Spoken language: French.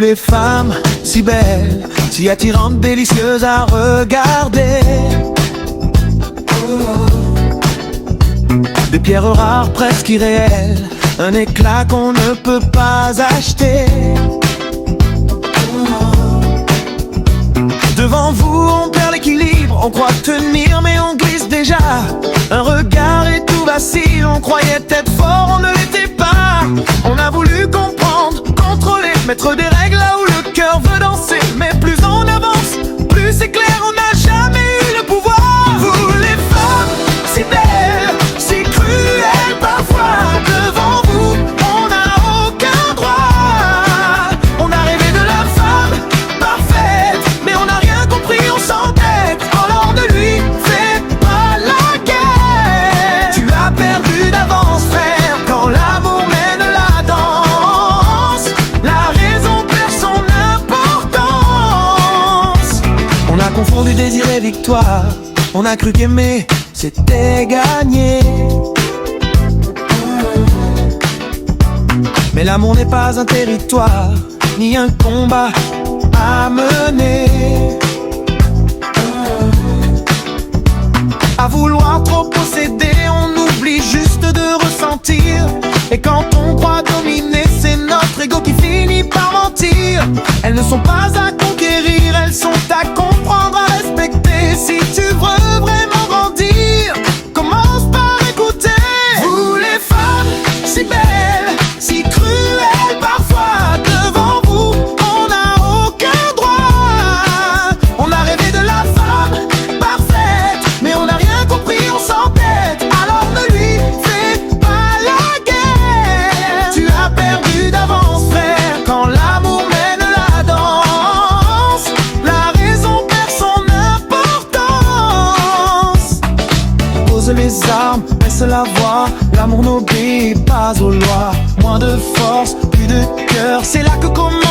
Vous les femmes si belles, si attirantes, délicieuses à regarder. Des pierres rares, presque irréelles, un éclat qu'on ne peut pas acheter. Devant vous on perd l'équilibre, on croit tenir mais on glisse déjà. Un regard et tout vacille, on croyait être fort, on ne l'était pas. On a voulu comprendre, contrôler, mettre des règles là où le cœur veut danser. Mais plus on avance, plus c'est clair, on n'a jamais eu le pouvoir. Vous les femmes, si belles, si cruelles parfois, devant vous on n'a aucun droit. On a rêvé de la femme parfaite, mais on n'a rien compris, on s'entête. Alors ne lui fais pas la guerre. Tu as perdu d'avance frère, quand l'amour mène la danse, la raison perd son importance. On a confondu désir et victoire, on a cru qu'aimer c'était gagner. Mais l'amour n'est pas un territoire, ni un combat à mener. À vouloir trop posséder, on oublie juste de ressentir. Et quand on croit dominer, c'est notre ego qui finit par mentir. Elles ne sont pas à conquérir, elles sont à comprendre, à respecter. Si tu veux vraiment grandir, commence par écouter. Vous les femmes, si belles, si cruelles parfois, devant vous on n'a aucun droit. On a rêvé de la femme parfaite, mais on n'a rien compris, on s'entête. Alors ne lui fais pas la guerre. Tu as perdu d'avance frère, quand l'amour mène la danse, la raison perd son importance. Pose les armes, laisse la voix, l'amour n'obéit pas aux lois. Moins de force, plus de cœur, c'est là que commence